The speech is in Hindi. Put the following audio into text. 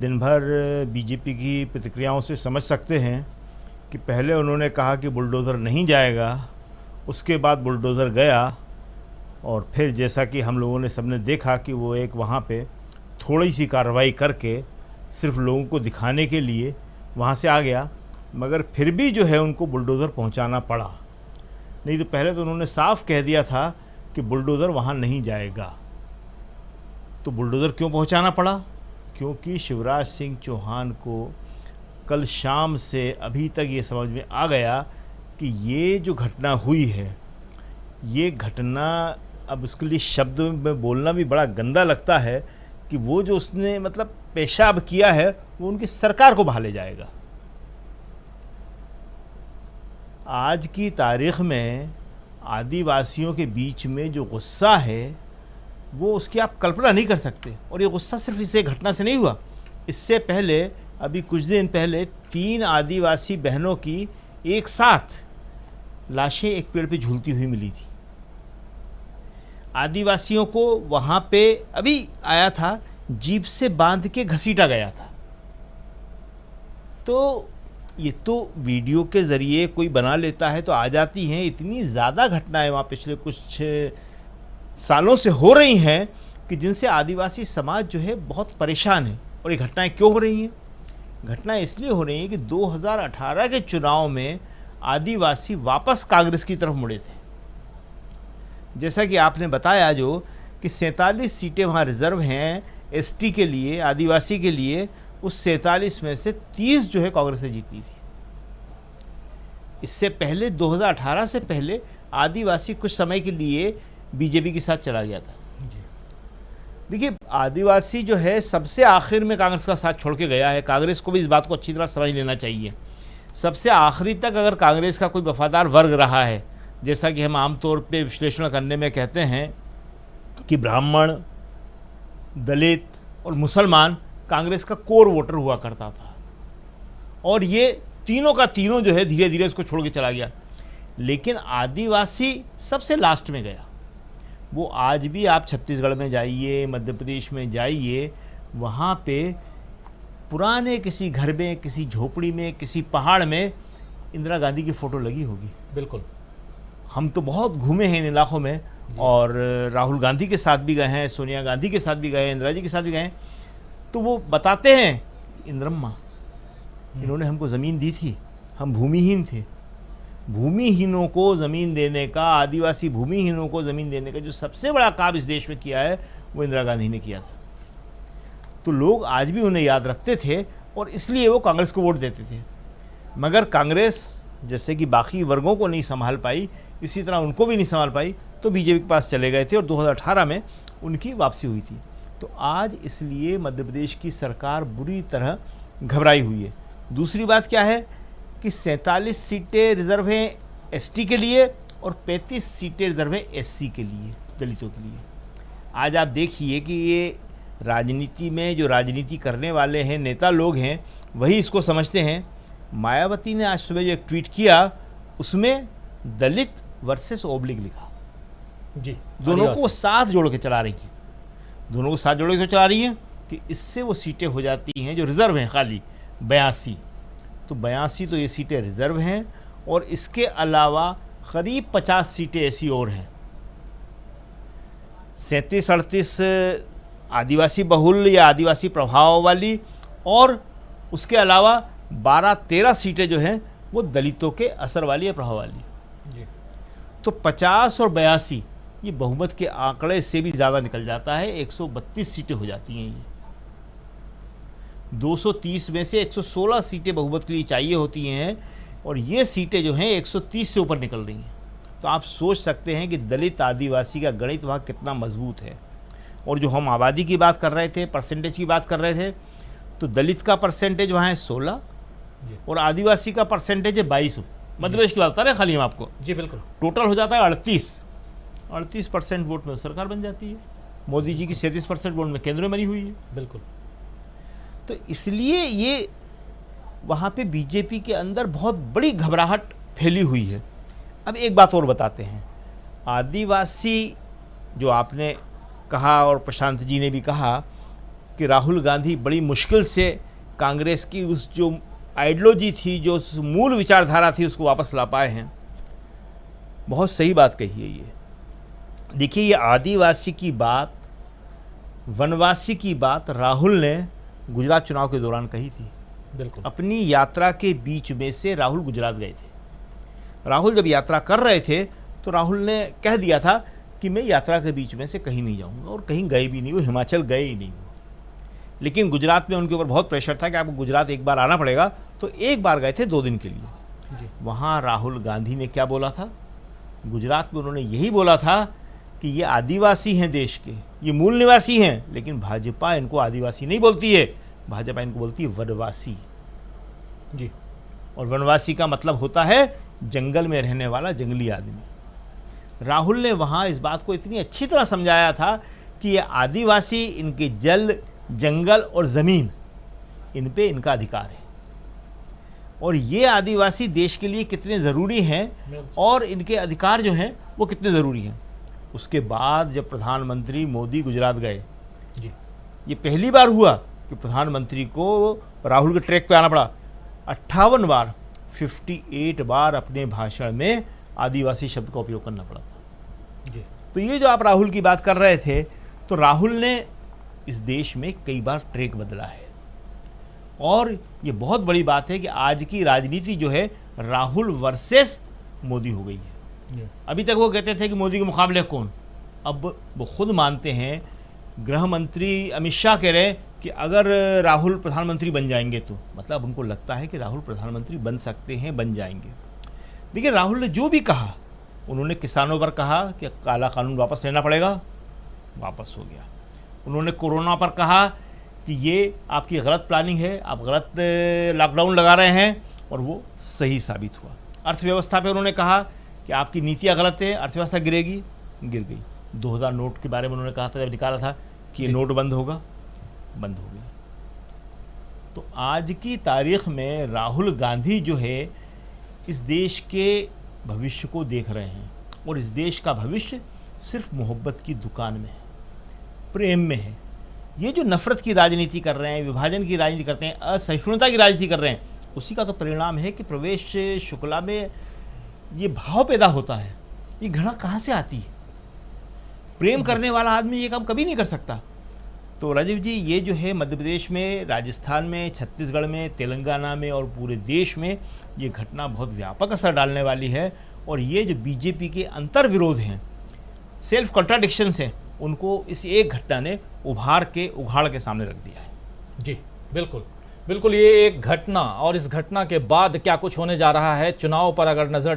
दिन भर बीजेपी की प्रतिक्रियाओं से समझ सकते हैं कि पहले उन्होंने कहा कि बुलडोज़र नहीं जाएगा, उसके बाद बुलडोज़र गया और फिर जैसा कि हम लोगों ने सबने देखा कि वो एक वहाँ पे थोड़ी सी कार्रवाई करके सिर्फ लोगों को दिखाने के लिए वहाँ से आ गया, मगर फिर भी जो है उनको बुलडोज़र पहुँचाना पड़ा। नहीं तो पहले तो उन्होंने साफ कह दिया था कि बुलडोज़र वहाँ नहीं जाएगा। तो बुलडोज़र क्यों पहुँचाना पड़ा? क्योंकि शिवराज सिंह चौहान को कल शाम से अभी तक ये समझ में आ गया कि ये जो घटना हुई है, ये घटना, अब उसके लिए शब्द में बोलना भी बड़ा गंदा लगता है कि वो जो उसने मतलब पेशाब किया है वो उनकी सरकार को भाले जाएगा। आज की तारीख़ में आदिवासियों के बीच में जो गुस्सा है वो उसकी आप कल्पना नहीं कर सकते। और ये गुस्सा सिर्फ इस घटना से नहीं हुआ, इससे पहले अभी कुछ दिन पहले 3 आदिवासी बहनों की एक साथ लाशें एक पेड़ पे झूलती हुई मिली थी। आदिवासियों को वहाँ पे अभी आया था, जीप से बांध के घसीटा गया था। तो ये तो वीडियो के ज़रिए कोई बना लेता है तो आ जाती हैं। इतनी ज़्यादा घटनाएं वहाँ पिछले कुछ सालों से हो रही हैं कि जिनसे आदिवासी समाज जो है बहुत परेशान है। और ये घटनाएं क्यों हो रही हैं? घटनाएं इसलिए हो रही हैं कि 2018 के चुनाव में आदिवासी वापस कांग्रेस की तरफ मुड़े थे। जैसा कि आपने बताया जो कि 47 सीटें वहाँ रिज़र्व हैं एसटी के लिए, आदिवासी के लिए, उस 47 में से 30 जो है कांग्रेस ने जीती थी। इससे पहले 2018 से पहले आदिवासी कुछ समय के लिए बीजेपी के साथ चला गया था। देखिए, आदिवासी जो है सबसे आखिर में कांग्रेस का साथ छोड़ के गया है। कांग्रेस को भी इस बात को अच्छी तरह समझ लेना चाहिए। सबसे आखिरी तक अगर कांग्रेस का कोई वफादार वर्ग रहा है, जैसा कि हम आमतौर पे विश्लेषण करने में कहते हैं कि ब्राह्मण, दलित और मुसलमान कांग्रेस का कोर वोटर हुआ करता था, और ये तीनों का तीनों जो है धीरे धीरे उसको छोड़ के चला गया। लेकिन आदिवासी सबसे लास्ट में गया। वो आज भी आप छत्तीसगढ़ में जाइए, मध्य प्रदेश में जाइए, वहाँ पे पुराने किसी घर में, किसी झोपड़ी में, किसी पहाड़ में इंदिरा गांधी की फ़ोटो लगी होगी। बिल्कुल। हम तो बहुत घूमे हैं इन इलाकों में, और राहुल गांधी के साथ भी गए हैं, सोनिया गांधी के साथ भी गए हैं, इंदिरा जी के साथ भी गए हैं। तो वो बताते हैं, इंदिरम्मा, इन्होंने हमको ज़मीन दी थी, हम भूमिहीन थे। भूमिहीनों को ज़मीन देने का, आदिवासी भूमिहीनों को ज़मीन देने का जो सबसे बड़ा काम इस देश में किया है वो इंदिरा गांधी ने किया था। तो लोग आज भी उन्हें याद रखते थे और इसलिए वो कांग्रेस को वोट देते थे। मगर कांग्रेस जैसे कि बाकी वर्गों को नहीं संभाल पाई, इसी तरह उनको भी नहीं संभाल पाई, तो बीजेपी के पास चले गए थे और 2018 में उनकी वापसी हुई थी। तो आज इसलिए मध्य प्रदेश की सरकार बुरी तरह घबराई हुई है। दूसरी बात क्या है कि 47 सीटें रिज़र्व हैं एसटी के लिए और 35 सीटें रिज़र्व हैं एससी के लिए, दलितों के लिए। आज आप देखिए कि ये राजनीति में जो राजनीति करने वाले हैं, नेता लोग हैं, वही इसको समझते हैं। मायावती ने आज सुबह जो एक ट्वीट किया, उसमें दलित वर्सेस ओब्लिग लिखा जी। दोनों को साथ जोड़ के चला रही हैं, दोनों को साथ जोड़ के चला रही हैं कि इससे वो सीटें हो जाती हैं जो रिज़र्व हैं खाली 82। तो 82 तो ये सीटें रिज़र्व हैं, और इसके अलावा करीब 50 सीटें ऐसी और हैं। 37-38 आदिवासी बहुल या आदिवासी प्रभाव वाली, और उसके अलावा 12-13 सीटें जो हैं वो दलितों के असर वाली या प्रभाव वाली जी। तो 50 और 82 ये बहुमत के आंकड़े से भी ज़्यादा निकल जाता है। 132 सीटें हो जाती हैं। ये 230 में से 116 सीटें बहुमत के लिए चाहिए होती हैं, और ये सीटें जो हैं 130 से ऊपर निकल रही हैं। तो आप सोच सकते हैं कि दलित आदिवासी का गणित वहाँ कितना मजबूत है। और जो हम आबादी की बात कर रहे थे, परसेंटेज की बात कर रहे थे, तो दलित का परसेंटेज वहाँ है 16 और आदिवासी का परसेंटेज है 22। मध्य प्रदेश की बात कर रहे हैं खाली हम आपको। जी बिल्कुल। टोटल हो जाता है 38% वोट में सरकार बन जाती है। मोदी जी की 37% वोट में केंद्र में बनी हुई है। बिल्कुल। तो इसलिए ये वहाँ पे बीजेपी के अंदर बहुत बड़ी घबराहट फैली हुई है। अब एक बात और बताते हैं, आदिवासी जो आपने कहा और प्रशांत जी ने भी कहा कि राहुल गांधी बड़ी मुश्किल से कांग्रेस की उस जो आइडियोलॉजी थी, जो उस मूल विचारधारा थी, उसको वापस ला पाए हैं। बहुत सही बात कही है ये। देखिए, ये आदिवासी की बात, वनवासी की बात राहुल ने गुजरात चुनाव के दौरान कही थी। बिल्कुल। अपनी यात्रा के बीच में से राहुल गुजरात गए थे। राहुल जब यात्रा कर रहे थे तो राहुल ने कह दिया था कि मैं यात्रा के बीच में से कहीं नहीं जाऊंगा, और कहीं गए भी नहीं, वो हिमाचल गए ही नहीं। लेकिन गुजरात में उनके ऊपर बहुत प्रेशर था कि आपको गुजरात एक बार आना पड़ेगा, तो एक बार गए थे 2 दिन के लिए जी। वहाँ राहुल गांधी ने क्या बोला था? गुजरात में उन्होंने यही बोला था कि ये आदिवासी हैं देश के, ये मूल निवासी हैं, लेकिन भाजपा इनको आदिवासी नहीं बोलती है, भाजपा इनको बोलती है वनवासी। जी। और वनवासी का मतलब होता है जंगल में रहने वाला जंगली आदमी। राहुल ने वहाँ इस बात को इतनी अच्छी तरह समझाया था कि ये आदिवासी, इनके जल, जंगल और ज़मीन, इन पे इनका अधिकार है, और ये आदिवासी देश के लिए कितने ज़रूरी हैं और इनके अधिकार जो हैं वो कितने ज़रूरी हैं। उसके बाद जब प्रधानमंत्री मोदी गुजरात गए, जी। ये पहली बार हुआ कि प्रधानमंत्री को राहुल के ट्रैक पे आना पड़ा। 58 बार, 58 बार अपने भाषण में आदिवासी शब्द का उपयोग करना पड़ा था। जी। तो ये जो आप राहुल की बात कर रहे थे, तो राहुल ने इस देश में कई बार ट्रैक बदला है, और ये बहुत बड़ी बात है कि आज की राजनीति जो है राहुल वर्सेस मोदी हो गई है। अभी तक वो कहते थे कि मोदी के मुकाबले कौन, अब वो खुद मानते हैं। गृह मंत्री अमित शाह कह रहे हैं कि अगर राहुल प्रधानमंत्री बन जाएंगे तो, मतलब उनको लगता है कि राहुल प्रधानमंत्री बन सकते हैं, बन जाएंगे। देखिए, राहुल ने जो भी कहा, उन्होंने किसानों पर कहा कि काला कानून वापस लेना पड़ेगा, वापस हो गया। उन्होंने कोरोना पर कहा कि ये आपकी गलत प्लानिंग है, आप गलत लॉकडाउन लगा रहे हैं, और वो सही साबित हुआ। अर्थव्यवस्था पे उन्होंने कहा कि आपकी नीतियाँ गलत है, अर्थव्यवस्था गिरेगी, गिर गई। 2000 नोट के बारे में उन्होंने कहा था, जब निकाला था कि ये नोट बंद होगा, बंद हो गया। तो आज की तारीख में राहुल गांधी जो है इस देश के भविष्य को देख रहे हैं, और इस देश का भविष्य सिर्फ मोहब्बत की दुकान में है, प्रेम में है। ये जो नफरत की राजनीति कर रहे हैं, विभाजन की राजनीति करते हैं, असहिष्णुता की राजनीति कर रहे हैं, उसी का तो परिणाम है कि प्रवेश शुक्ला में ये भाव पैदा होता है। ये घृणा कहाँ से आती है? प्रेम करने वाला आदमी ये काम कभी नहीं कर सकता। तो राजीव जी, ये जो है मध्य प्रदेश में, राजस्थान में, छत्तीसगढ़ में, तेलंगाना में और पूरे देश में ये घटना बहुत व्यापक असर डालने वाली है। और ये जो बीजेपी के अंतर विरोध हैं, सेल्फ कॉन्ट्राडिक्शंस हैं, उनको इस एक घटना ने उभार के, उघाड़ के सामने रख दिया है। जी बिल्कुल बिल्कुल, ये एक घटना, और इस घटना के बाद क्या कुछ होने जा रहा है, चुनाव पर अगर नजर